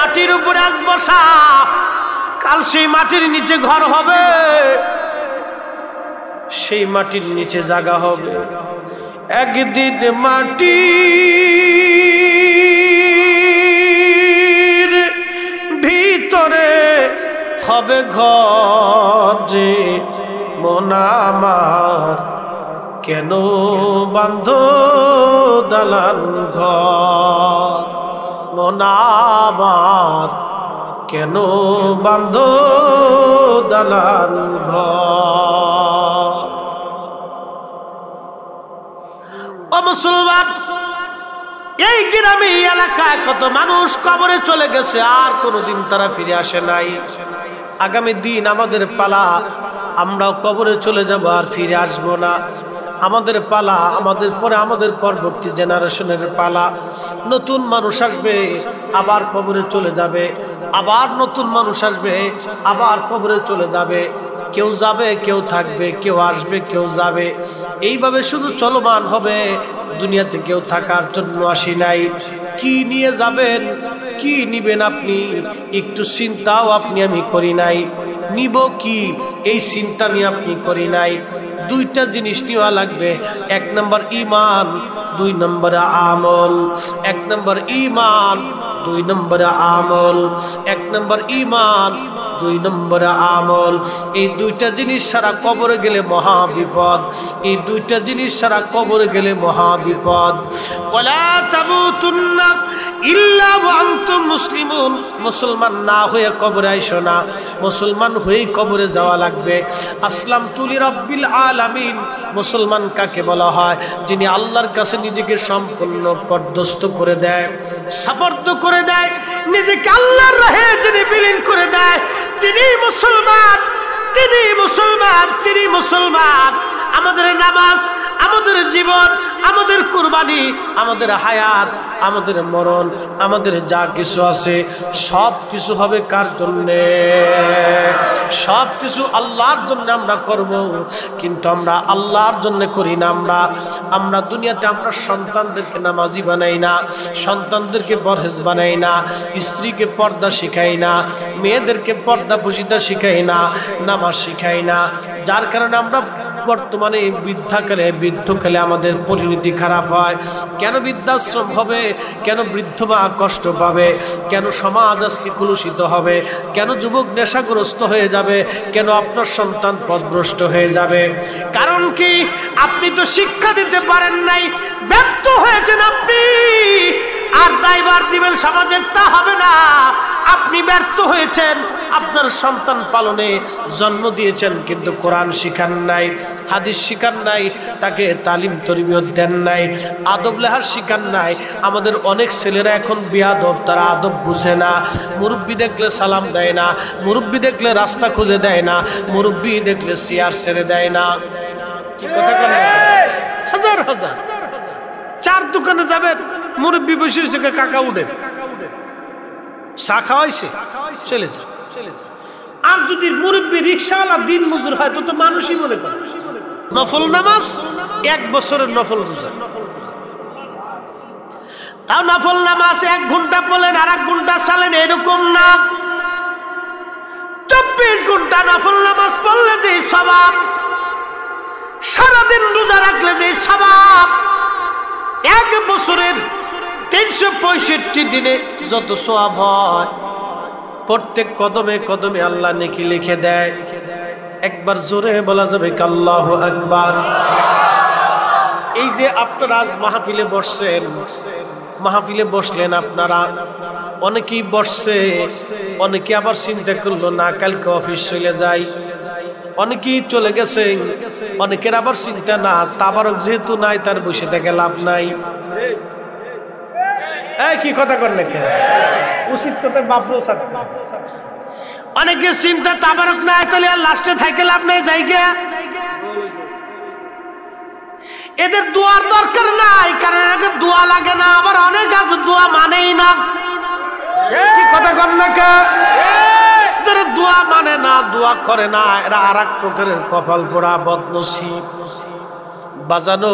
মাটির উপরে আজ বসা, কাল সেই মাটির নিচে ঘর হবে, সেই মাটির নিচে জায়গা হবে। একদিন মাটির ভিতরে হবে ঘর রে, মন আমার কেন বান্ধ দালান ঘর, মন আমার কেন বান্ধ দালান ঘর। ও মুসলমান, এই গ্রামে এলাকায় কত মানুষ কবরে চলে গেছে, আর কোনোদিন তারা ফিরে আসে নাই। আগামী দিন আমাদের পালা, আমরাও কবরে চলে যাব, আর ফিরে আসবো না। আমাদের পালা, আমাদের পরে আমাদের পরবর্তী জেনারেশনের পালা। নতুন মানুষ আসবে, আবার কবরে চলে যাবে, আবার নতুন মানুষ আসবে, আবার কবরে চলে যাবে। কেউ যাবে, কেউ থাকবে, কেউ আসবে, কেউ যাবে, এইভাবে শুধু চলমান হবে। দুনিয়াতে কেউ থাকার জন্য আসি নাই। কি নিয়ে যাবেন, কি নিবেন আপনি, একটু চিন্তাও আপনি আমি করি নাই। নিব কি, এই চিন্তা আমি আপনি করি নাই। দুইটা জিনিস নেওয়া লাগবে, এক নম্বর ঈমান, দুই নম্বর আমল। এক নম্বর ঈমান, দুই নম্বর আমল। এক নম্বর ঈমান, দুই নম্বর আমল। এই দুইটা জিনিস সারা কবরে গেলে মহা বিপদ, এই দুইটা জিনিস সারা কবরে গেলে মহা বিপদ। ওয়ালা তামুতুন্না ইল্লা ওয়া আনতুম মুসলিমুন। মুসলমান না হয়ে কবরে আইসো না, মুসলমান হয়েই কবরে যাওয়া লাগবে। আসলামতু লিরাব্বিল আলামিন। মুসলমান কাকে বলা হয়? যিনি আল্লাহর কাছে নিজেকে সম্পূর্ণ পর্যস্ত করে দেয়, সাপর্দ করে দেয়, নিজেকে আল্লাহর রাহে যিনি বিলীন করে দেয়, তিনি মুসলমান, তিনি মুসলমান, তিনি মুসলমান। আমাদের নামাজ, আমাদের জীবন, আমাদের কুরবানি, আমাদের হায়াত, আমাদের মরণ, আমাদের যা কিছু আছে সব কিছু হবে কার জন্যে? সব কিছু আল্লাহর জন্য আমরা করব, কিন্তু আমরা আল্লাহর জন্য করি না। আমরা দুনিয়াতে আমরা সন্তানদেরকে নামাজি বানাই না, সন্তানদেরকে পরহেজ বানাই না, স্ত্রীকে পর্দা শিখাই না, মেয়েদেরকে পর্দা পুশিতা শিখাই না, নামাজ শিখাই না। যার কারণে আমরা বর্তমানে বৃদ্ধকালে আমাদের পরিণতি খারাপ হয়। কেন বৃদ্ধাশ্রম হবে? কেন বৃদ্ধ মা কষ্ট পাবে? কেন সমাজ আজকে কলুষিত হবে? কেন যুবক নেশাগ্রস্ত হয়ে যাবে? কেন আপনার সন্তান পথভ্রষ্ট হয়ে যাবে? কারণ কি? আপনি তো শিক্ষা দিতে পারেন নাই, ব্যর্থ হয়েছেন আপনি। আর দায়ভার দিবেন সমাজের, তা হবে না। আপনি ব্যর্থ হয়েছেন, আপনার সন্তান পালনে জন্ম দিয়েছেন, কিন্তু কোরআন শিখান নাই, হাদিস শিখান নাই, তাকে তালিম তরবিয়ত দেন নাই, আদব লেহাজ শিখান নাই। আমাদের অনেক ছেলেরা এখন বেয়াদব, তারা আদব বুঝে না। মুরব্বি দেখলে সালাম দেয় না, মুরব্বি দেখলে রাস্তা খুঁজে দেয় না, মুরব্বি দেখলে চেয়ার ছেড়ে দেয় না। কি কথা বলেন? হাজার হাজার চার দোকানে যাবেন, মুরব্বি বসে বসে কাকা উঠে চা খাওয়াইছে, চলে যায়। আর যদি মুরব্বি রিক্সাওয়ালা দিন মজুর হয় তো মানুষই মনে করে। নফল নামাজ 1 বছরের নফল রোজা, তাও নফল নামাজ 1 ঘন্টা পড়লেন আর 1 ঘন্টা চালেন, এরকম না। 24 ঘন্টা নফল নামাজ পড়লে যে সওয়াব, সারাদিন রোজা রাখলে যে সওয়াব, 1 বছরের 365 দিনে যত সওয়াব হয়, প্রত্যেক কদমে কদমে আল্লাহ নেকি লিখে দেয়। একবার জোরে বলা যাবে আল্লাহু আকবার। এই যে আপনারা আজ মাহফিলে বসছেন, মাহফিলে বসলেন আপনারা, অনেকেই বসছে, অনেকে আবার চিন্তা করলো না কালকে অফিস চলে যাই, অনেকেই চলে গেছে, অনেকের আবার চিন্তা না তাবারক যেহেতু নাই তার বসে থেকে লাভ নাই। কি কথা করেন, উচিত কথা বাপরও ছাড়তে। অনেকের চিন্তা তাবারক নাই, তাহলে আর লাস্টে থাকে লাভ নাই জায়গা। এদের দোয়ার দরকার নাই, কারণ এদের দোয়া লাগে না। আবার অনেক আছে দোয়া মানেই না। কি কথা কর না, যারা দোয়া মানে না, দোয়া করে না, এরা আর এক প্রকারের কপাল পোড়া বদনসিব। বাজানো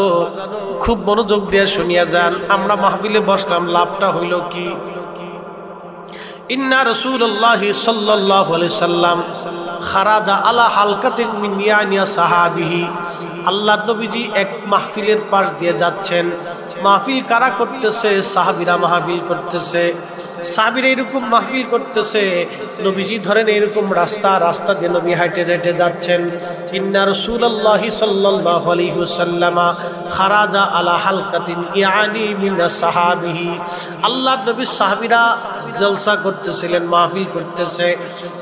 খুব মনোযোগ দিয়ে শুনিয়া যান। আমরা মাহফিলে বসলাম, লাভটা হইল কি? ইন্না রাসূলুল্লাহি সাল্লাল্লাহু আলাইহি সাল্লাম খারাজা আলা হালকাতিন মিন ইয়ানিয়া সাহাবিহি। আল্লাহর নবীজি এক মাহফিলের পাশ দিয়ে যাচ্ছেন। মাহফিল কারা করতেছে? সাহাবীরা মাহফিল করতেছে। সাহাবীরা এরকম মাহফিল করতেছে, নবীজি ধরেন এরকম রাস্তা দিয়ে নবী হাঁটে হাঁটে যাচ্ছেন। ইন্না রাসূলুল্লাহি সাল্লাল্লাহু আলাইহি ওয়াসাল্লাম খারাজা আলা হালকাতিন ইয়ানি মিন সাহাবিহি। আল্লাহর নবী সাহাবীরা জলসা করতেছিলেন, মাহফিল করতেছে।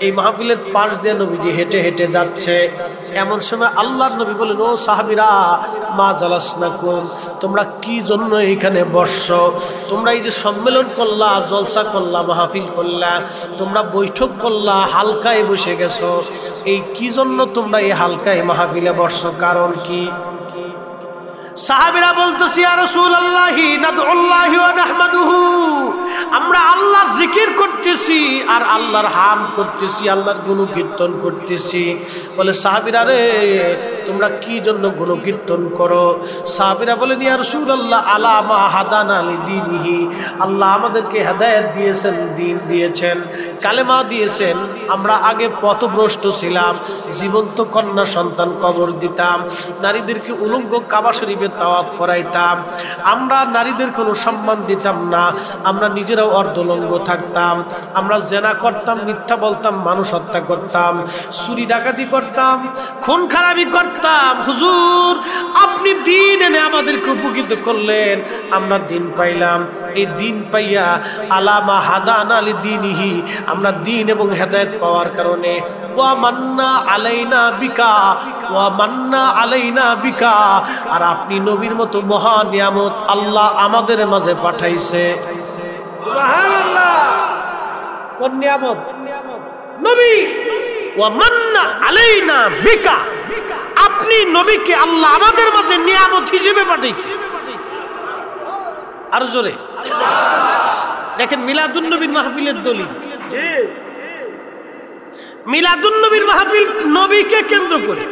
এই মাহফিলের পাশ দিয়ে নবীজি হেঁটে হেঁটে যাচ্ছে। এমন সময় আল্লাহর নবী বলেন, ও সাহাবীরা, মা জালাসনাকুম, তোমরা কি জন্য এখানে বসছো? তোমরা এই যে সম্মেলন করলা, জলসা করলা, মাহফিল করলা, তোমরা বৈঠক করলা, হালকায় বসে গেছো, এই কি জন্য তোমরা এই হালকায় মাহফিলে বসছো? কারণ কি? সাহাবীরা বলতেছি, ইয়া রাসূলুল্লাহি নাদউল্লাহি ওয়া নাহমাদুহু, আমরা আল্লাহর জিকির করতেছি আর আল্লাহর হাম করতেছি, আল্লাহর গুণকীর্তন করতেছি। বলে সাহাবীরা রে, তোমরা কি জন্য গুণকীর্তন করো? সাহাবীরা বলেন, ইয়া রাসূলুল্লাহ আলা মা হাদানা লিদীনিহি, আল্লাহ আমাদেরকে হেদায়েত দিয়েছেন, দ্বীন দিয়েছেন, কালেমা দিয়েছেন। আমরা আগে পথভ্রষ্ট ছিলাম, জীবন্ত কন্যা সন্তান কবর দিতাম, নারীদেরকে উলঙ্গ কাবা শরীফে তাওয়াফ করাইতাম, আমরা নারীদের কোনো সম্মান দিতাম না, আমরা নিজেরাও অর্ধলঙ্গ থাকতাম, আমরা জেনা করতাম, মিথ্যা বলতাম, মানুষ হত্যা করতাম, চুরি ডাকাতি করতাম, খুন খারাপি করতাম। হুজুর, আপনি দিন এনে আমাদেরকে উপকৃত করলেন, আমরা দিন পাইলাম। এই দিন পাইয়া আলামা হাদানা লিদীনিহি, আমরা দিন এবং হেদায়েত পাওয়ার কারণে ওয়া মান্না আলাইনা বিকা, ওয়া মান্না আলাইনা বিকা, আর আপনি নবীর মতো মহা নিয়ামত আল্লাহ আমাদের মাঝে পাঠাইছে। সুবহানাল্লাহ। কোন নিয়ামত? নবী। ওয়া মান্না আলাইনা বিকা, আপনি নবীকে আল্লাহ আমাদের মাঝে নিয়ামত হিসেবে পাঠাইছে। আর জোরে দেখেন, মিলাদুন নবীর মাহফিলের দলিল। মিলাদুন নবীর মাহফিল নবীকে কেন্দ্র করে।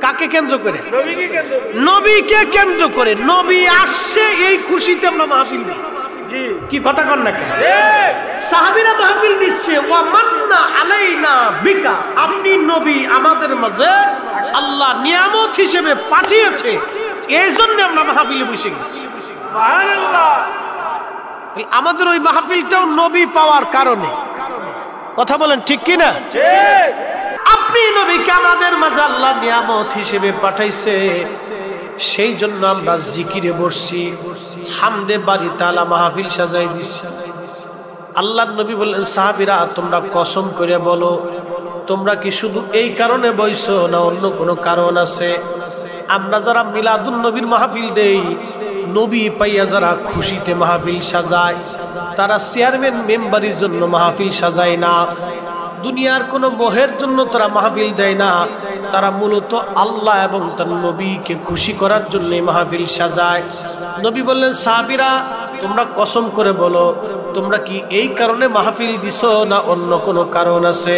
কাকে কেন্দ্র করে? নবীকে কেন্দ্র করে। নবী আসছে, এই খুশিতে আমরা মাহফিল দিই। কি কথা কন না? সাহাবীরা মাহফিল দিচ্ছে, ওয়া মান্না আলাইনা বিকা, আপনি নবী আমাদের মাঝে আল্লাহ নিয়ামত হিসেবে পাঠিয়েছে, এই জন্য আমরা মাহফিলে বসে গেছি। সুবহানাল্লাহ। আমাদের ওই মাহফিলটাও নবী পাওয়ার কারণে। কথা বলেন ঠিক কিনা? ঠিক। আপনি নবীকে আমাদের মাঝে আল্লাহ নিয়ামত হিসেবে পাঠাইছে, সেই জন্য আমরা জিকিরে বসছি, হামদে বাড়ি তালা মাহফিল সাজাই দিছি। আল্লাহর নবী বললেন, সাহাবীরা তোমরা কসম করে বলো, তোমরা কি শুধু এই কারণে বইছো না অন্য কোনো কারণ আছে? আমরা যারা মিলাদুন নবীর মাহফিল দেই, নবী পাইয়া যারা খুশিতে মাহফিল সাজায়, তারা চেয়ারম্যান মেম্বারের জন্য মাহফিল সাজায় না, দুনিয়ার কোনো মোহের জন্য তারা মাহফিল দেয় না, তারা মূলত আল্লাহ এবং তার নবীকে খুশি করার জন্য মাহফিল সাজায়। নবী বললেন, সাহাবীরা তোমরা কসম করে বলো, তোমরা কি এই কারণে মাহফিল দিছো না অন্য কোনো কারণ আছে?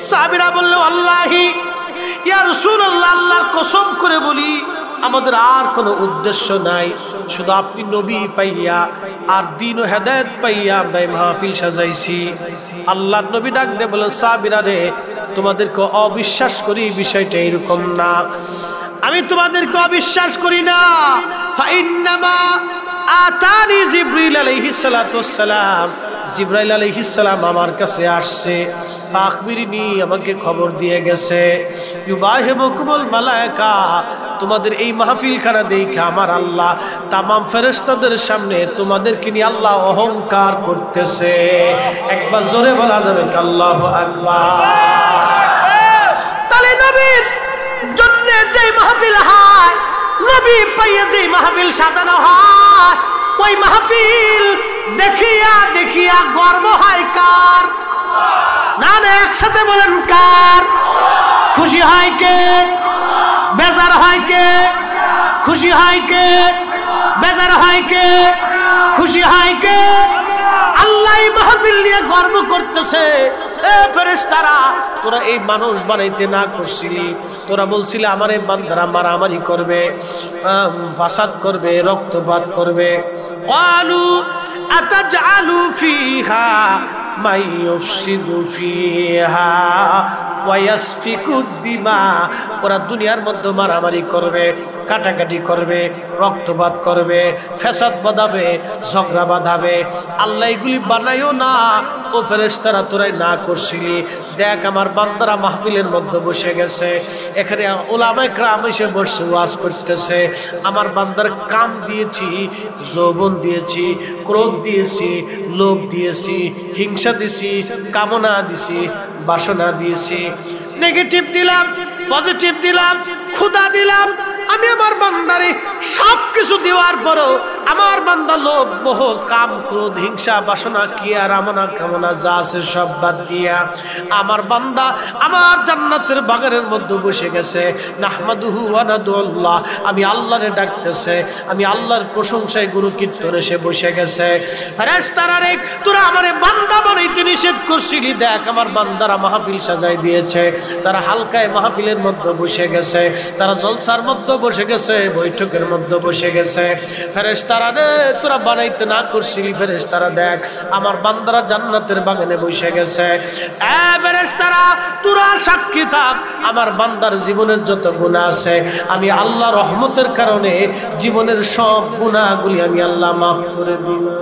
সাহাবীরা বলল, আল্লাহি ইয়া রাসূলুল্লাহ, আল্লাহর কসম করে বলি, আমাদের আর কোনো উদ্দেশ্য নাই, শুধু আপনি নবী পাইয়া আর দ্বীন ও হেদায়েত পাইয়া আমরা মাহফিল সাজাইছি। আল্লাহর নবী ডাক দিয়ে বলেন, সাহাবীরা রে, তোমাদেরকে অবিশ্বাস করি, বিষয়টা এরকম না, আমি তোমাদেরকে অবিশ্বাস করি না। ফাইন্নামা আতানি জিবরিল আলাইহিস সালাতু ওয়াস সালাম, জিবরাইল আলাইহিস সালাম আমার কাছে আসছে, ফাখবিরিনি, আমাকে খবর দিয়ে গেছে, ইউবাহিবুকুমুল মালায়েকা, তোমাদের এই মাহফিল খানা দেখে আমার আল্লাহ তামাম ফেরেশতাদের সামনে তোমাদেরকে নিয়ে আল্লাহ অহংকার করতেছে। একবার জোরে বলা যাবে কি আল্লাহু আকবার? তাহলে নবীর জন্য যে মাহফিল হয়, নবী পাইয়া যে মাহফিল সাজানো হয়, ওই মাহফিল দেখিয়া দেখিয়া গর্ব হয় কার? না না, একসাথে বলেন কার? খুশি হয় কে? বেজার হয় কে? খুশি হয় কে? বেজার হয় কে? খুশি হয় কে? আল্লাহ মাহফিল নিয়ে গর্ব করতেছে। এ ফেরেশতারা, তোরা এই মানুষ বানাইতে না করছিলি, তোরা বলছিলি আমার এই বান্দারা মারামারি করবে, ফাসাদ করবে, রক্তপাত করবে। ক্বালু আতাজআলু ফিহা মাই ইউফসিদু ফিহা ওয়া ইয়াসফিকুদ দিমা। ওরা দুনিয়ার মধ্যে মারামারি করবে, কাটাকাটি করবে, রক্তপাত করবে, ফ্যাসাদ বাঁধাবে, ঝগড়া বাঁধাবে। আল্লাহ এগুলি বানাইও না। ও ফেরেশতারা তোরাই না করছিলি। দেখ আমার বান্দারা মাহফিলের মধ্যে বসে গেছে, এখানে উলামায়ে কেরাম এসে বসে ওয়াজ করতেছে। আমার বান্দার কাম দিয়েছি, যৌবন দিয়েছি, ক্রোধ দিয়েছি, লোভ দিয়েছি, হিংসা দিয়েছি, কামনা দিয়েছি, বাসনা দিয়েছি, নেগেটিভ দিলাম, পজিটিভ দিলাম, ক্ষুধা দিলাম। আমি আমার বান্দারে সব কিছু দেওয়ার পরও আমার বান্দা লোভ, মোহ, কাম, ক্রোধ, হিংসা, বাসনা, কিয়া, রামনা, কামনা যা আছে সব বাদ দিয়া আমার বান্দা আমার জান্নাতের বাগানের মধ্যে বসে গেছে। নাহমাদুহু ওয়া নাদুল্লাহ, আমি আল্লাহরে ডাকতেছে, আমি আল্লাহর প্রশংসায় গুরু কীর্তনে সে বসে গেছে। ফেরেশতারা রে তোরা আমারে বান্দা বানাইতে নিষেধ করছিলি, দেখ আমার বান্দারা মাহফিল সাজাই দিয়েছে, তারা হালকায় মাহফিলের মধ্যে বসে গেছে, তারা জলসার মধ্যে বসে গেছে, বৈঠকের মধ্যে বসে গেছে। ফেরেশতারা রে তোরা বানাইতে না করছিলি, ফেরেশতারা দেখ আমার বান্দারা জান্নাতের বাগানে বসে গেছে। এ ফেরেশতারা তোরা সাক্ষী থাক, আমার বান্দার জীবনের যত গুনাহ আছে আমি আল্লাহ রহমতের কারণে জীবনের সব গুনাহগুলি আমি আল্লাহ মাফ করে দিলাম।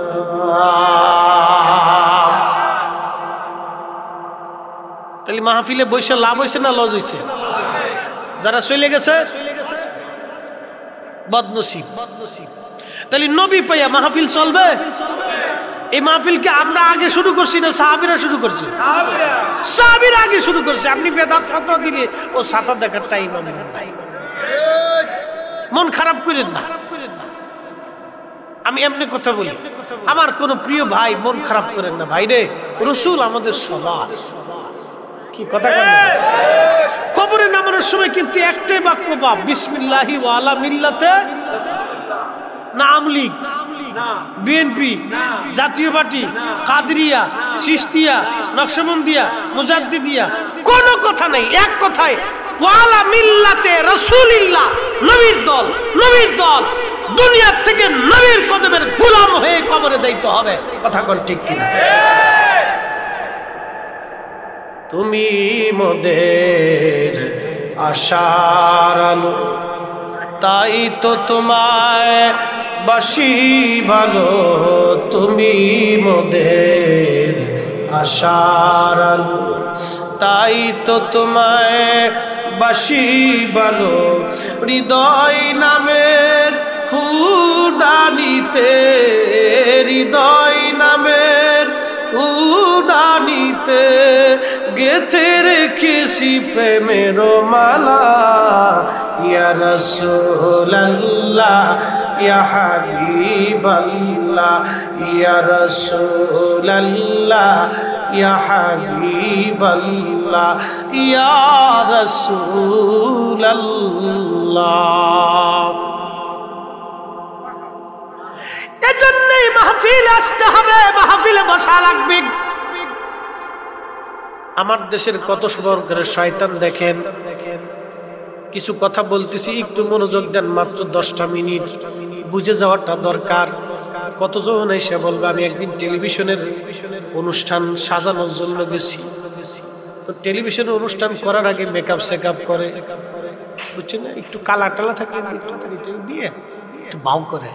তাহলে মাহফিলে বসে লাভ হয়েছে না লস হয়েছে? যারা চলে গেছে বদনসিব। তাহলে নবী পাইয়া মাহফিল চলবে? এই মাহফিলকে আমরা আগে শুরু করছি না সাহাবীরা শুরু করছে? সাহাবীরা আগে শুরু করছে। আপনি বেদাত ফতোয়া দিলে ও সাতা দেখার টাইম আমার নাই। মন খারাপ করেন না, আমি এমনি কথা বলি। আমার কোন প্রিয় ভাই মন খারাপ করেন না ভাই রে, রাসূল আমাদের সবার। কি কথা বলেন? কবরে নামানোর সময় কিন্তু একটাই বাক্য পাপ, বিসমিল্লাহি ওয়া আলা মিল্লাতে না আমলিগ, বিএনপি, জাতীয় পার্টি, কাদরিয়া, চিশতিয়া, নকশবন্দিয়া, মুজাদ্দিদিয়া, কোনো কথা নাই। এক কথায় ওয়ালা মিল্লাতে রাসূলিল্লাহ, নবীর দল, নবীর দল। দুনিয়া থেকে নবীর কদমের গোলাম হয়ে কবরে যাইতে হবে। কথা কোন ঠিক কিনা? তুমি মোদের আশার আলো, তাই তো তোমায় বাসি ভালো। তুমি মোদের আশার আলো, তাই তো তোমায় বাসি ভালো। হৃদয় নামের ফুলদানিতে, হৃদয় নামের ফুলদানিতে গেথে রেখেছি প্রেমের মালা। ইয়া রাসূলুল্লাহ, ইয়া হাবিবাল্লাহ, ইয়া রাসূলুল্লাহ, ইয়া হাবিবাল্লাহ, ইয়া রাসূলুল্লাহ। এজন্যই মাহফিল আসতে হবে, মাহফিলে বসা লাগবে। আমার দেশের কত সুবর্গের শয়তান দেখেন। কিছু কথা বলতেছি, একটু মনোযোগ দেন, মাত্র 10টা মিনিট, বুঝে যাওয়াটা দরকার। কতজন এসে বলবে আমি একদিন টেলিভিশনের অনুষ্ঠান সাজানোর জন্য গেছি, তো টেলিভিশনের অনুষ্ঠান করার আগে মেকআপ সেকআপ করে, বুঝছেন না, একটু কালা টালা থাকে দিয়ে একটু বাউ করে,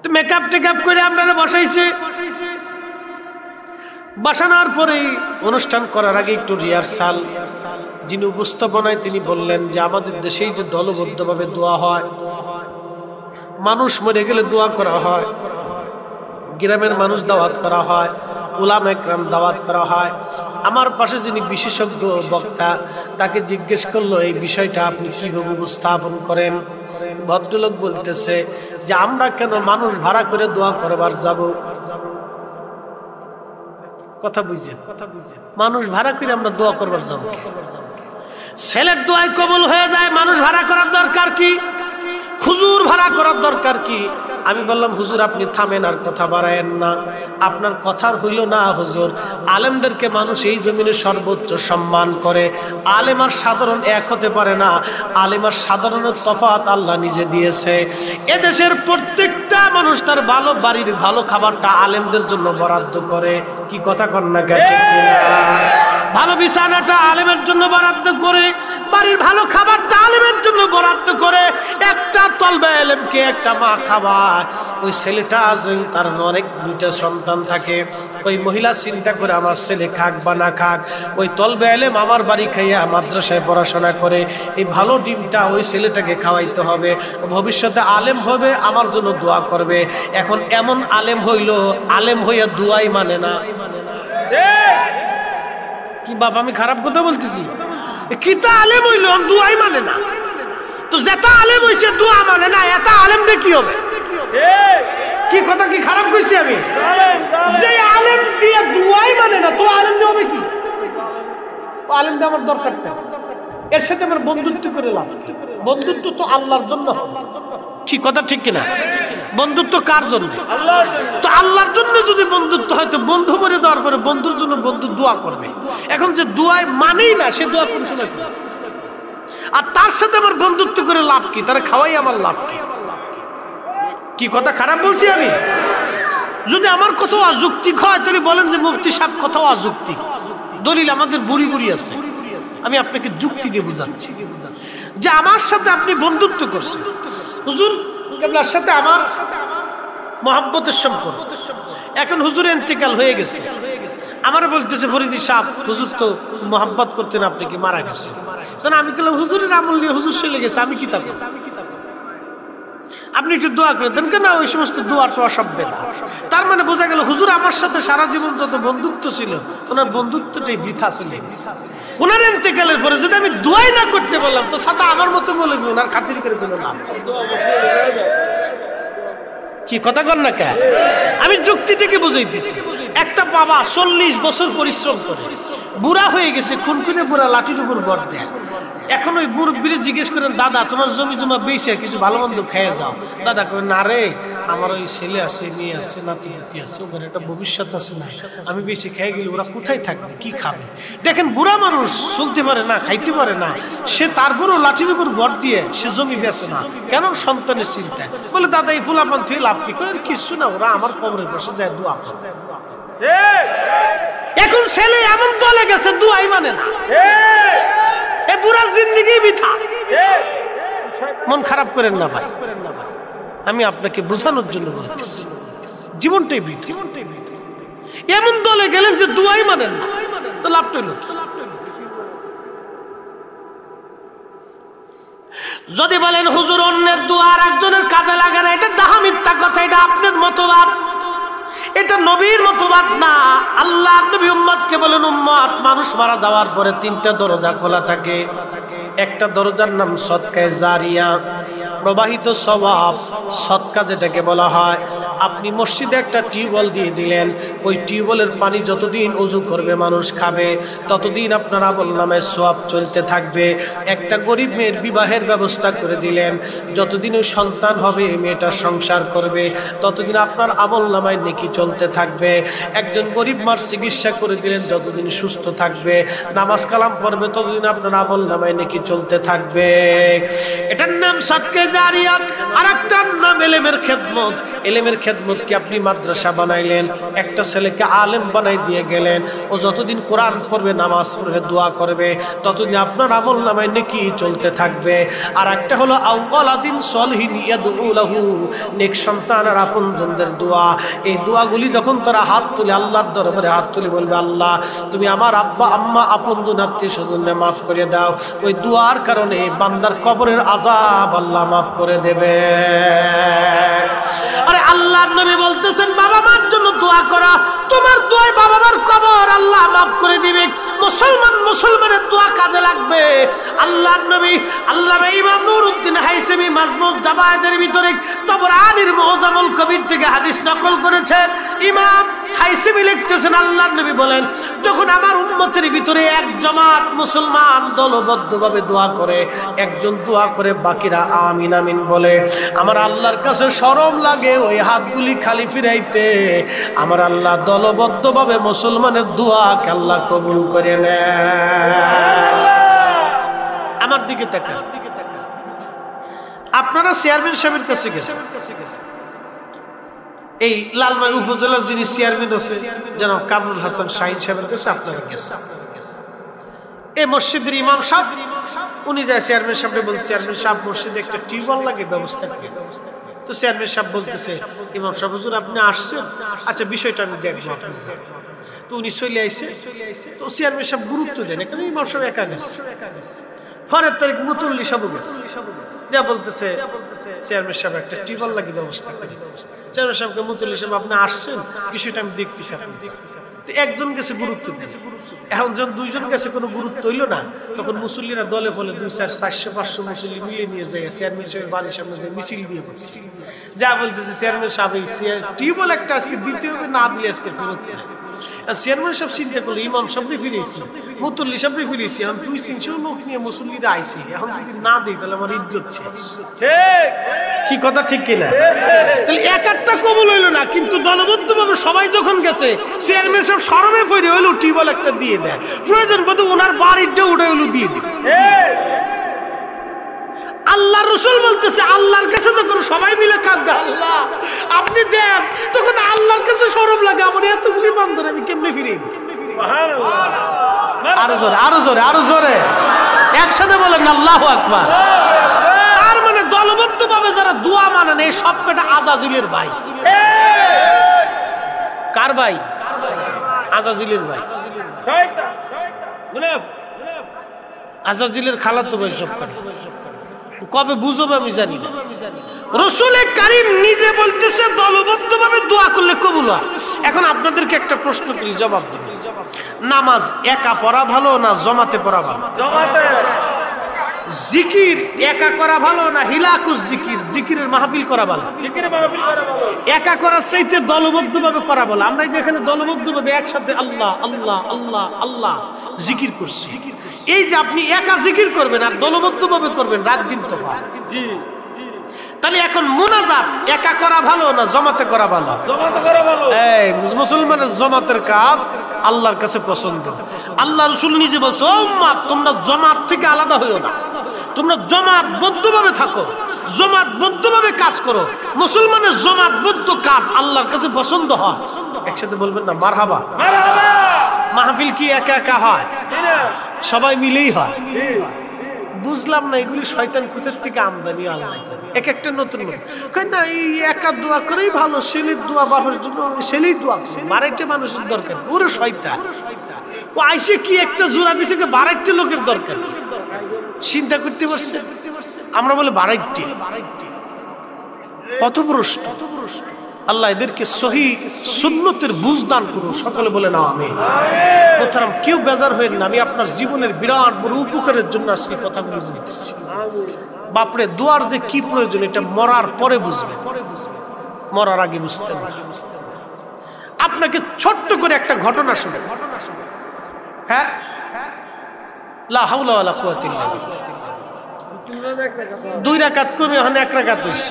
তো মেকআপ টেকআপ করে আপনারা বসাইছে। বসানোর পরে অনুষ্ঠান করার আগে একটু রিহার্সাল। যিনি উপস্থাপনায় তিনি বললেন যে আমাদের দেশেই যে দলবদ্ধভাবে দোয়া হয়, মানুষ মরে গেলে দোয়া করা হয়, গ্রামের মানুষ দাওয়াত করা হয়, উলামায়ে কেরাম দাওয়াত করা হয়। আমার পাশে যিনি বিশেষজ্ঞ বক্তা, তাকে জিজ্ঞেস করলো এই বিষয়টা আপনি কিভাবে উপস্থাপন করেন। ভদ্রলোক বলতেছে যে আমরা কেন মানুষ ভাড়া করে দোয়া করবার যাব? কথা বুঝছেন? মানুষ ভাড়া করে আমরা দোয়া করবার যাব? ছেলের দোয়াই কবুল হয়ে যায়, মানুষ ভাড়া করার দরকার কি? হুজুর ভাড়া করার দরকার কি? আমি বললাম হুজুর আপনি থামেন, আর কথা বাড়ায়েন না। আপনার কথার হইল না হুজুর। আলেমদেরকে মানুষ এই জমিনে সর্বোচ্চ সম্মান করে। আলেম আর সাধারণ এক হতে পারে না, আলেম আর সাধারণের তফাৎ আল্লাহ নিজে দিয়েছে। এদেশের প্রত্যেকটা প্রত্যেকটা মানুষ তার ভালো বাড়ির ভালো খাবারটা আলেমদের জন্য বরাদ্দ করে। কি কথা কন না ঠিক কিনা? ভালো বিছানাটা আলেমের জন্য বরাদ্দ করে, বাড়ির ভালো খাবারটা আলেমের জন্য বরাদ্দ করে। একটা তলবে আলেমকে একটা মা খাওয়ায়, ওই ছেলেটা তার অনেক দুইটা সন্তান থাকে, ওই মহিলা চিন্তা করে আমার ছেলে খাক বা না খাক, ওই তলবে আলেম আমার বাড়ি খাইয়া মাদ্রাসায় পড়াশোনা করে, এই ভালো ডিমটা ওই ছেলেটাকে খাওয়াইতে হবে, ভবিষ্যতে আলেম হবে, আমার জন্য দোয়া করবে। এখন এমন আলেম হইল, আলেম হইয়া দুয়াই মানে না। কি বাপ আমি খারাপ কথা বলতেছি? কিতা আলেম হইল দুয়াই মানে না? তো যেটা আলেম হইছে দোয়া মানে না, এটা আলেম দিয়ে কি হবে? কি কথা কি খারাপ কইছি আমি? যে আলেম দিয়ে দুয়াই মানে না, তো আলেম দিয়ে হবে কি? আলেম দিয়ে আমার দরকারটা, এর সাথে আমার বন্ধুত্ব করে লাভ। বন্ধুত্ব তো আল্লাহর জন্য হবে। কি কথা ঠিক কিনা? বন্ধুত্ব কার জন্য? তো আল্লাহর জন্য যদি বন্ধুত্ব হয়, তো বন্ধু করে দেওয়ার পরে বন্ধুর জন্য বন্ধু দোয়া করবে। এখন যে দোয়ায় মানেই না, সে দোয়া কোন সময় করবে? আর তার সাথে আমার বন্ধুত্ব করে লাভ কি? তারা খাওয়াই আমার লাভ কি? কি কথা খারাপ বলছি আমি? যদি আমার কথাও অযৌক্তিক হয়, তাহলে বলেন যে মুফতি সাহেব কথাও অযৌক্তিক। দলিল আমাদের বুড়ি বুড়ি আছে। আমি আপনাকে যুক্তি দিয়ে বুঝাচ্ছি যে আমার সাথে আপনি বন্ধুত্ব করছেন, হুজুর কেবলার সাথে আমার মহব্বতের সম্পর্ক। এখন হুজুর ইন্তেকাল হয়ে গেছে, আমার বলতেছে ফরিদি সাহেব হুজুর তো মহব্বত করতেন, আপনি কি মারা গেছেন? তখন আমি বললাম হুজুরের আমল নিয়ে হুজুর চলে গেছে, আমি কি তা করব? আপনি একটু দোয়া করে দেন। কেন? ওই সমস্ত দোয়াটা সব বেদাত। তার মানে বোঝা গেল হুজুর আমার সাথে সারা জীবন যত বন্ধুত্ব ছিল, ওনার বন্ধুত্বটাই বৃথা চলে গেছে। ওনার ইন্তেকালের পরে যদি আমি দোয়াই না করতে বললাম, তো সাথে আমার মতো বলবি ওনার খাতির করে কোনো লাভ। কি কথা কর না কে? আমি যুক্তি থেকে বুঝাইতেছি। একটা বাবা 40 বছর পরিশ্রম করে বুড়া হয়ে গেছে, খুনখুনে বুড়া, লাঠির উপর বর দেয়। এখন ওই মুরব্বীরে জিজ্ঞেস করেন, দাদা তোমার জমি জমা বেচে কিছু ভালো মন্দ খেয়ে যাও। দাদা করেন, না রে, আমার ওই ছেলে আছে, মেয়ে আছে, নাতি নাতি আছে, ওখানে একটা ভবিষ্যৎ আছে না, আমি বেশি খেয়ে গেলে ওরা কোথায় থাকবে, কি খাবে? দেখেন বুড়া মানুষ চলতে পারে না, খাইতে পারে না, সে তারপরও লাঠির উপর বর দিয়ে সে জমি বেচে না। কেন? সন্তানের চিন্তায়। বলে দাদা এই ফুলাপান তুই লাভ কি? কিছু না, ওরা আমার কবরের পাশে যায় দোয়া করে। এখন ছেলে এমন দলে গেছে দুয়াই মানে না, এ বুড়ার জিন্দেগি বৃথা। মন খারাপ করেন না ভাই, আমি আপনাকে বোঝানোর জন্য বলতেছি, জীবনটাই বৃথা। এমন দলে গেলেন যে দুয়াই মানেন না, তো লাভটা হলো কি? যদি বলেন হুজুর অন্যের দোয়া আর একজনের কাজে লাগে না, এটা ডাহা মিথ্যা কথা, এটা আপনার মতবাদ, এটা নবীর মতবাদ না। আল্লাহ নবী উম্মতকে বলেন, উম্মত মানুষ মারা যাওয়ার পরে 3টা দরজা খোলা থাকে। একটা দরজার নাম সদকায়ে জারিয়া, প্রবাহিত সওয়াব, সদকা যেটাকে বলা হয়। আপনি মসজিদে একটা টিউবওয়েল দিয়ে দিলেন, ওই টিউবওয়েলের পানি যতদিন ওযু করবে মানুষ খাবে, ততদিন আপনার আমলনামায় সওয়াব চলতে থাকবে। একটা গরিব মেয়ের বিবাহের ব্যবস্থা করে দিলেন, যতদিন ওই সন্তান হবে মেয়েটা সংসার করবে, ততদিন আপনার আমলনামায় নেকি চলতে থাকবে। একজন গরিব মার চিকিৎসা করে দিলেন, যতদিন সুস্থ থাকবে, নামাজ কালাম পড়বে, ততদিন আপনার আমলনামায় নেকি চলতে থাকবে। এটার নাম সদকায়ে জারিয়া। আরেকটার নাম ইলমের খেদমত। ইলমের খেদমতকে আপনি মাদ্রাসা বানাইলেন, একটা ছেলেকে আলেম বানাই দিয়ে গেলেন, ও যতদিন কোরআন পড়বে, নামাজ পড়বে, দোয়া করবে, ততদিন আপনার আমলনামায় নেকি চলতে থাকবে। আর একটা হলো আওয়ালাদিন সলিহিন ইয়াদউ লাহু, নেক সন্তান আর আপনজনদের দোয়া। এই দোয়াগুলি যখন তারা হাত তুলে আল্লাহর দরবারে হাত তুলে বলবে, আল্লাহ তুমি আমার আব্বা আম্মা আপনজন আত্মীয় স্বজনকে মাফ করে দাও, ওই দোয়ার কারণে বান্দার কবরের আযাব আল্লাহ মাফ করে দেবে। আরে আল্লাহর নবী বলতেছেন, বাবা মার জন্য দোয়া করা, তোমার দোয়ায় বাবা মার কবর আল্লাহ মাফ করে দিবে। মুসলমানের দোয়া কাজে লাগবে। আল্লাহর নবী আল্লামা ইমাম নুরউদ্দিন হাইসেমি মাজমুজ জাবায়েদের ভিতরে তবরানির মুআজ্জামুল কবির থেকে হাদিস নকল করেছেন। ইমাম হাইসেমি লিখতেছেন, আল্লাহর নবী বলেন, যখন আমার উম্মতের ভিতরে এক জামাত মুসলমান দলবদ্ধভাবে দোয়া করে, একজন দোয়া করে বাকিরা আমিন আমিন বলে, আমার আল্লাহর কাছে শরম লাগে ওই হাতগুলি খালি ফিরাইতে। আমার আল্লাহ দলবদ্ধভাবে মুসলমানের দোয়াকে আল্লাহ কবুল করে নেয়। আমার দিকে তাকান, আপনারা চেয়ারম্যান সাহেবের কাছে গেছেন, এই লালমাই উপজেলার যিনি চেয়ারম্যান আছে জনাব কামরুল হাসান শাহিন সাহেবের কাছে আপনারা গেছেন। এই মসজিদের ইমাম সাহেব উনি যায় চেয়ারম্যান সাহেবকে বলছে, চেয়ারম্যান সাহেব মসজিদে একটা টিউবওয়েল লাগে, ব্যবস্থা করে। তো চেয়ারম্যান সাহেব বলতেছে, ইমাম সাহেব হুজুর আপনি আসছেন, আচ্ছা বিষয়টা আমি দেখবো, আপনি যান। তো উনি চলে আইসে। তো চেয়ারম্যান সাহেব গুরুত্ব দেন, এখানে ইমাম সাহেব একা গেছে। পরের তারিখ মুতুল্লি সাহেব গেছে, যা বলতেছে চেয়ারম্যান সাহেব একটা টিউবওয়েল লাগে, ব্যবস্থা করে। চেয়ারম্যান সাহেবকে মুতুল্লি সাহেব আপনি আসছেন, বিষয়টা আমি দেখতেছি, আপনি যান। তো একজন গেছে গুরুত্ব দেন। এখন যখন দুইজন গেছে কোনো গুরুত্ব হইল না, তখন মুসল্লিরা দলে ফলে 200-400-500 মুসল্লি মিলে নিয়ে যায় চেয়ারম্যান সাহেবের বাড়ির সামনে যে মিছিল দিয়ে বলছে, যা বলতেছে চেয়ারম্যান সাহেব টিউবওয়েল একটা আজকে দিতে হবে, না দিলে আজকে ফেরত। চেয়ারম্যান সাহেব চিন্তা করলো, ইমাম সাহেবরে ফিরেছি, মুতুল্লি সাহেবরে ফিরেছি, এখন 200-300 লোক নিয়ে মুসল্লিরা আইসি, এখন যদি না দিই তাহলে আমার ইজ্জত শেষ। কি কথা ঠিক কিনা? তাহলে এক একটা কবুল হইলো না, কিন্তু দলবদ্ধ ভাবে সবাই যখন গেছে চেয়ারম্যান সাহেব শরমে পড়ে হইলো টিউবওয়েল একটা দিয়ে দেয়, প্রয়োজন বোধ ওনার বাড়িটা উঠে হইলো দিয়ে দিবে। আল্লাহ রসুল বলতেছে, আল্লাহর কাছে যখন সবাই মিলে কাঁদবে আল্লাহ আপনি দেন, তখন আল্লাহর কাছে শরম লাগে, আমার এতগুলি বান্দর আমি কেমনে ফিরিয়ে দিই। আরো জোরে, আরো জোরে, আরো জোরে একসাথে বলেন আল্লাহু আকবার। তার মানে দলবদ্ধ ভাবে যারা দোয়া মানেন এই সব কটা আজাজিলের ভাই। কার ভাই? আজাজিলের ভাই, আজাজিলের খালাতো ভাই সব কটা। কবে বুঝবে আমি জানি না। রাসূল কারীম নিজে বলতেছে দলবদ্ধভাবে দোয়া করলে কবুল হয়। এখন আপনাদেরকে একটা প্রশ্ন করি, জবাব দিবেন। নামাজ একা পড়া ভালো না জমাতে পড়া ভালো? জমাতে। জিকির একা করা ভালো না হিলাকুস জিকির, জিকিরের মাহফিল করা ভালো? জিকিরের মাহফিল করা ভালো। একা করার চাইতে দলবদ্ধভাবে করা ভালো। আমরা যেখানে দলবদ্ধভাবে একসাথে আল্লাহ আল্লাহ আল্লাহ আল্লাহ জিকির করছি, এই যে আপনি একা জিকির করবেন আর দলবদ্ধভাবে করবেন, রাত দিন তফাৎ। তাহলে এখন মুনাজাত একা করা ভালো না জমাতে করা ভালো? জমাতে করা ভালো। এই মুসলমানের জমাতের কাজ আল্লাহর কাছে পছন্দ। আল্লাহ রাসূল নিজে বলছে, ও উম্মত তোমরা জমাত থেকে আলাদা হইও না, তোমরা জমাতবদ্ধভাবে থাকো, জমাতবদ্ধভাবে কাজ করো। মুসলমানের জমাতবদ্ধ কাজ আল্লাহর কাছে পছন্দ হয়। একসাথে বলবেন না মারহাবা? মারহাবা। মাহফিল কি একা একা হয়? সবাই মিলেই হয়। বুঝলাম না এগুলি শয়তান কোথা থেকে আমদানি আল্লাহ জানে। এক একটা নতুন না, এই একা দোয়া করেই ভালো, ছেলের দোয়া বাবার জন্য ছেলেই দোয়া করে, বারাইটা মানুষের দরকার। ওরে শয়তান, ও আইসে কি একটা জোড়া দিছে, বারাইটা লোকের দরকার। চিন্তা করতে পারছে? আমরা বলে বারাইটি, পথভ্রষ্ট। আল্লাহ এদেরকে সহি সুন্নতের বুঝ দান করুন, সকলে বলে না আমিন। মোহতারাম, কেউ বেজার হয়েন না, আমি আপনার জীবনের বিরাট বড় উপকারের জন্য আজকে কথাগুলো বলতেছি। বাপরে দোয়ার যে কি প্রয়োজন এটা মরার পরে বুঝবেন, মরার আগে বুঝতেন না। আপনাকে ছোট্ট করে একটা ঘটনা শুনে, হ্যাঁ, লা হাওলা ওয়ালা কুওয়াতা ইল্লা বিল্লাহ। 2 রাকাত কমে এখন 1 রাকাত হইছে,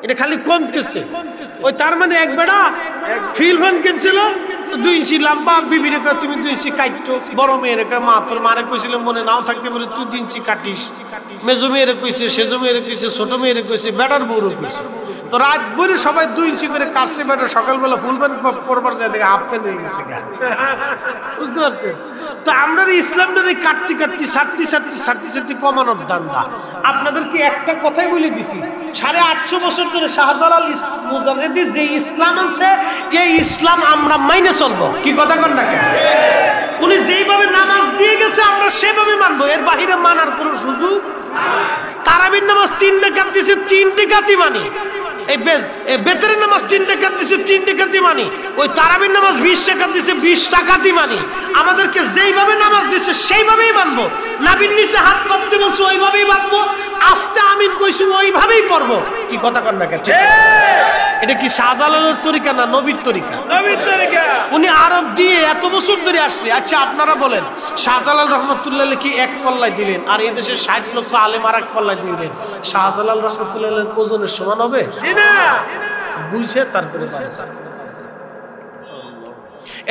এটা খালি কমতেছে। ওই তার মানে এক বেড়া ফিলফান কিনছিল 2 ইঞ্চি লম্বা, বিবিরে কয় তুমি 2 ইঞ্চি কাটতো, বড় মেয়েরে কয় মা তোর মারে কইছিল মনে নাও থাকতে বলে তুই 2 ইঞ্চি কাটিস, মেজো মেয়েরে কইছে, সেজো মেয়েরে কইছে, ছোট মেয়েরে কইছে, বেটার বউরও কইছে। তো রাত ভরে সবাই 2 ইঞ্চি করে কাটছে, বেটা সকালবেলা ফুলপ্যান্ট পরবার যায় দেখে হাফ প্যান্ট হয়ে গেছে। বুঝতে পারছেন? তো আমরা ইসলামটারে কাটতে কাটতে সারতে কমানোর দান্দা। আপনাদেরকে একটা কথাই বলে দিছি, 850 বছর ধরে শাহজালাল মুজাদ্দিদ যে ইসলাম আনছে, এই ইসলাম আমরা মাইনে চলবো। কি কথা কন না কেন? উনি যেইভাবে নামাজ দিয়ে গেছে আমরা সেভাবে মানবো, এর বাহিরে মানার কোনো সুযোগ। তারাবির নামাজ 3 রাকাত দিছে, 3 রাকাতই মানি। এই বেতরের নামাজ 3 রাকাত দিছে, 3 রাকাতই মানি। ওই তারাবির নামাজ 20 রাকাত দিছে, 20 রাকাতই মানি। আমাদেরকে যেইভাবে নামাজ দিছে সেইভাবেই মানবো। নবীর নিচে হাত পাততে বলছে ওইভাবেই মানবো, আস্তে আমিন কইছি ওইভাবেই পড়বো। কি কথা কন না কেন? এটা কি শাহজালালের তরিকা না নবীর তরিকা? নবীর তরিকা। উনি আরব দিয়ে এত বছর ধরে আসছে। আচ্ছা আপনারা বলেন, শাহজালাল রহমতুল্লাহ কি এক পাল্লায় দিলেন, আর এই দেশের 60 লক্ষ আলেম আর এক পাল্লায় দিলেন, শাহজালাল রহমতুল্লাহ ওজনের সমান হবে? বুঝে তারপরে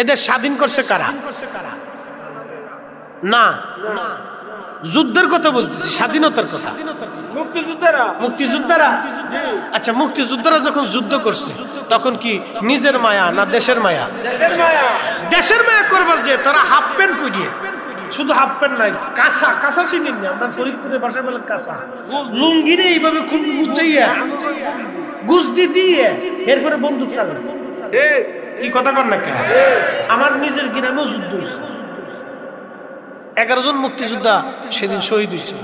এদের স্বাধীন করছে কারা? না, যুদ্ধের কথা বলতেছি, স্বাধীনতার কথা। মুক্তিযোদ্ধারা আচ্ছা, মুক্তিযোদ্ধারা যখন যুদ্ধ করছে তখন কি নিজের মায়া না দেশের মায়া? দেশের মায়া করবার যে তারা হাফ প্যান্ট পরিয়ে, শুধু হাফ প্যান্ট নাই, কাঁচা কাঁচা চিনেন না আমরা ফরিদপুরের ভাষায় বলে কাঁচা লুঙ্গিরে এইভাবে খুব মুচাইয়া গুজদি দিয়ে এরপরে বন্দুক চালাচ্ছে। কি কথা কর না কেন? আমার নিজের গ্রামেও যুদ্ধ হয়েছে, 11 জন মুক্তিযোদ্ধা সেদিন শহীদ হয়েছিল,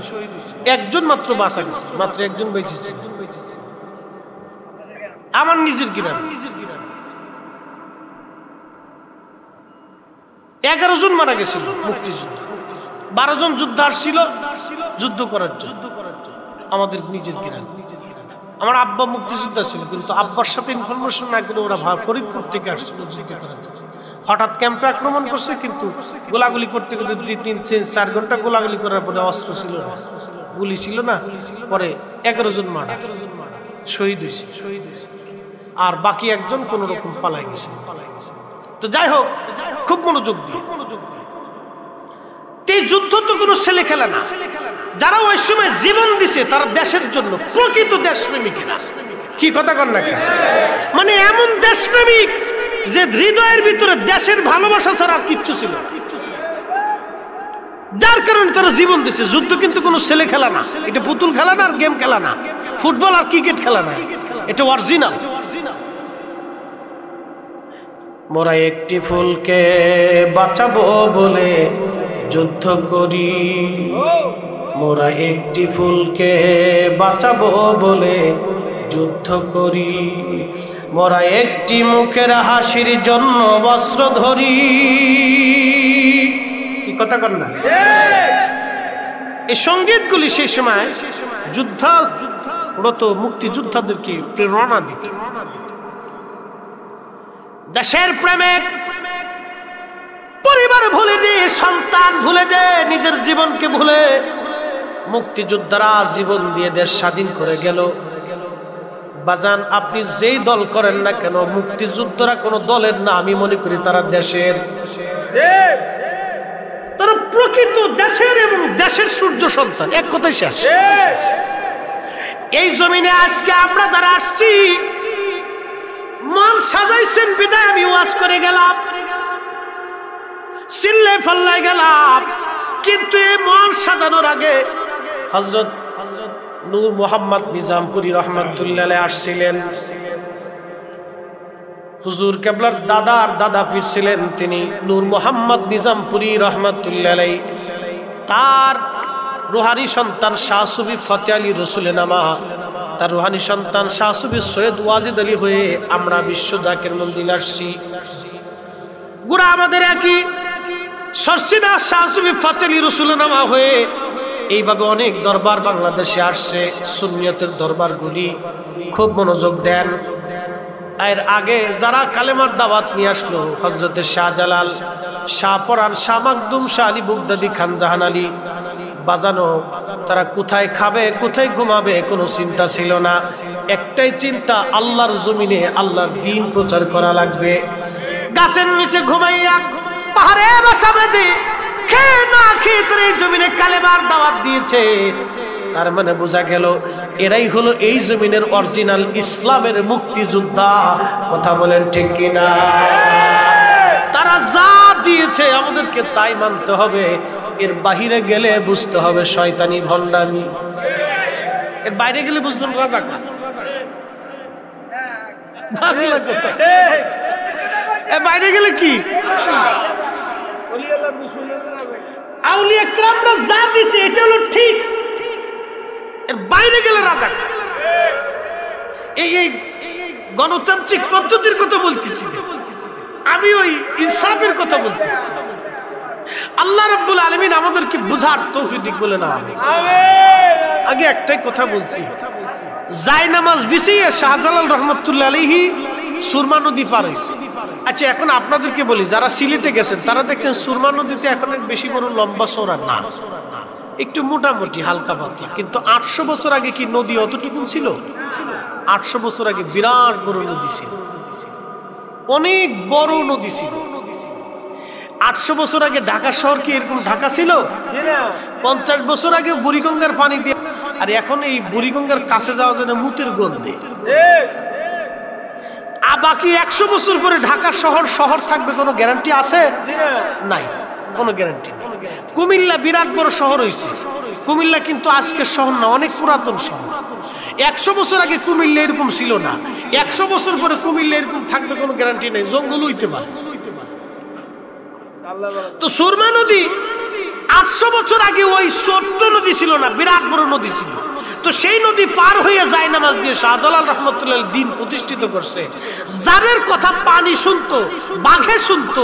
একজন মাত্র বাঁচা গেছে, মাত্র একজন বেঁচেছিল আমার নিজের গ্রামে। 11 জন মারা গেছিল মুক্তিযোদ্ধা, 12 জন যুদ্ধ আসছিল যুদ্ধ করার জন্য আমাদের নিজের গ্রামে। আমার আব্বা মুক্তিযোদ্ধা ছিল, কিন্তু আব্বার সাথে ইনফরমেশন না করে ওরা ফরিদপুর থেকে আসছিল যুদ্ধ করার জন্য। হঠাৎ ক্যাম্পে আক্রমণ করছে, কিন্তু গোলাগুলি করতে করতে 2-3-4 ঘন্টা গোলাগুলি করার পরে অস্ত্র ছিল না, গুলি ছিল না, পরে 11 জন মারা শহীদ হয়েছে, আর বাকি একজন কোন রকম পালাই গেছে। তো যাই হোক, খুব মনোযোগ দিয়ে, এই যুদ্ধ তো কোনো ছেলে খেলা না। যারা ওই সময় জীবন দিছে তারা দেশের জন্য প্রকৃত দেশপ্রেমিকেরা। কি কথা কর না কেন? মানে এমন দেশপ্রেমিক যে হৃদয়ের ভিতরে দেশের ভালোবাসা ছাড়া আর কিচ্ছু ছিল, যার কারণে তারা জীবন দিছে। যুদ্ধ কিন্তু কোনো ছেলে খেলা না, এটা পুতুল খেলা না, আর গেম খেলা না, ফুটবল আর ক্রিকেট খেলা না, এটা অরিজিনাল। মোরা একটি ফুলকে বাঁচাবো বলে যুদ্ধ করি, মোরা একটি ফুলকে বাঁচাবো বলে যুদ্ধ করি, মোরা একটি মুখের হাসির জন্য বস্ত্র ধরি। কি কথা কর না? এই সঙ্গীতগুলি সেই সময় যুদ্ধরত মুক্তিযোদ্ধাদেরকে প্রেরণা দিত। দেশের প্রেমে পরিবার ভুলে যে, সন্তান ভুলে যে, নিজের জীবনকে ভুলে মুক্তিযোদ্ধারা জীবন দিয়ে দেশ স্বাধীন করে গেল। বাজান, আপনি যেই দল করেন না কেন, মুক্তিযোদ্ধারা কোনো দলের না, আমি মনে করি তারা দেশের, তারা প্রকৃত দেশের এবং দেশের সূর্য সন্তান। এক কথাই শেষ। এই জমিনে আজকে আমরা যারা আসছি, মন সাজাইছেন বিদায় আমি ওয়াজ করে গেলাম, চিল্লে ফাল্লায় গেলাম, কিন্তু এই মন সাজানোর আগে হযরত নূর মোহাম্মদ নিজামপুরী রহমাতুল্লাহ আলাইহি আসছিলেন। হুজুর কেবলার দাদার দাদা পীর ছিলেন তিনি নূর মোহাম্মদ নিজামপুরী রহমাতুল্লাহ আলাইহি। তার রুহানি সন্তান শাহ সুফি ফতেহ আলী রসুলে নামা, তার রুহানি সন্তান শাহ সুফি সৈয়দ ওয়াজিদ আলী হয়ে আমরা বিশ্ব জাকির মন্দির আসছি। গুড়া আমাদের একই সরসিনা শাহ সুফি ফতেহ আলী রসুলে নামা হয়ে এইভাবে অনেক দরবার বাংলাদেশে আসছে, সুন্নিয়তের দরবারগুলি। খুব মনোযোগ দেন। এর আগে যারা কালেমার দাওয়াত নিয়ে আসলো, হযরতে শাহজালাল, শাহ পরান, শাহ মাকদুম, শাহ আলী বুগদাদি, খান জাহান আলী, বাজানো, তারা কোথায় খাবে কোথায় ঘুমাবে কোনো চিন্তা ছিল না। একটাই চিন্তা, আল্লাহর জমিনে আল্লাহর দ্বীন প্রচার করা লাগবে। গাছের নিচে ঘুমাইয়া, পাহাড়ে বাসা বেঁধে, খেয়ে না খেয়ে তারা এই জমিনে কালেমার দাওয়াত দিয়েছে। তার মানে বোঝা গেল এরাই হলো এই জমিনের অরিজিনাল ইসলামের মুক্তিযোদ্ধা। কথা বলেন ঠিক কিনা? তারা যা দিয়েছে আমাদেরকে তাই মানতে হবে। এর বাহিরে গেলে বুঝতে হবে শয়তানি ভণ্ডামি। এর বাইরে গেলে বুঝবেন রাজাকার। এর বাইরে গেলে কি? আউলিয়া কেরামরা যা দিছে এটা হলো ঠিক, এর বাইরে গেলে রাজাকার। এই গণতান্ত্রিক পদ্ধতির কথা বলতেছি, আমি ওই ইনসাফের কথা বলতেছি। আল্লাহ রাব্বুল আলামিন আমাদেরকে বুঝার তৌফিক দিক বলে না। আগে একটাই কথা বলছি, জায়নামাজ বিছিয়ে শাহজালাল রহমাতুল্লাহ আলাইহি সুরমা নদী পার হয়েছে। আচ্ছা, এখন আপনাদেরকে বলি, যারা সিলেটে গেছেন তারা দেখছেন সুরমা নদীতে এখন বেশি বড় লম্বা চওড়া না, একটু মোটামুটি হালকা পাতলা। কিন্তু 800 বছর আগে কি নদী অতটুকু ছিল? 800 বছর আগে বিরাট বড় নদী ছিল, অনেক বড় নদী ছিল। 800 বছর আগে ঢাকা শহর কি এরকম ঢাকা ছিল? 50 বছর আগে বুড়িগঙ্গার পানি দিয়ে, আর এখন এই বুড়িগঙ্গার কাছে যাওয়া যায় না মুতের গন্ধে। আর বাকি 100 বছর পরে ঢাকা শহর শহর থাকবে কোনো গ্যারান্টি আছে? নাই, কোনো গ্যারান্টি নেই। কুমিল্লা বিরাট বড় শহর হয়েছে, কুমিল্লা কিন্তু আজকের শহর না, অনেক পুরাতন শহর। 100 বছর আগে কুমিল্লা এরকম ছিল না, 100 বছর পরে কুমিল্লা এরকম থাকবে কোনো গ্যারান্টি নেই, জঙ্গল হইতে পারে। তো সুরমা নদী 800 বছর আগে ওই ছোট্ট নদী ছিল না, বিরাট বড় নদী ছিল। তো সেই নদী পার হয়ে যায় নামাজ দিয়ে শাহজালাল রহমতুল্লাহ দিন প্রতিষ্ঠিত করছে। যাদের কথা পানি শুনতো, বাঘে শুনতো,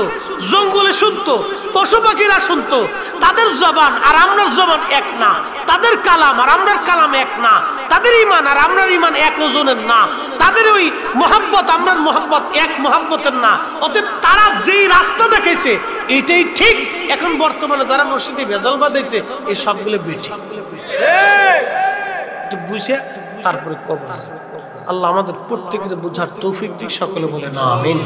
জঙ্গলে শুনতো, পশু পাখিরা শুনতো, তাদের জবান আর আমরার জবান এক না, তাদের কালাম আর আমরার কালাম এক না, তাদের ঈমান আর আমরার ঈমান এক ওজনের না, তাদের ওই মোহাব্বত আমরার মোহাব্বত এক মোহাব্বতের না। অতএব তারা যেই রাস্তা দেখেছে এটাই ঠিক। এখন বর্তমানে যারা মসজিদে ভেজাল বাঁধাইছে এই সবগুলো বেঠিক। বুঝে তারপরে কবর। আল্লাহ আমাদের প্রত্যেকের বুঝার তৌফিক দিক, সকলে বলেন আমিন।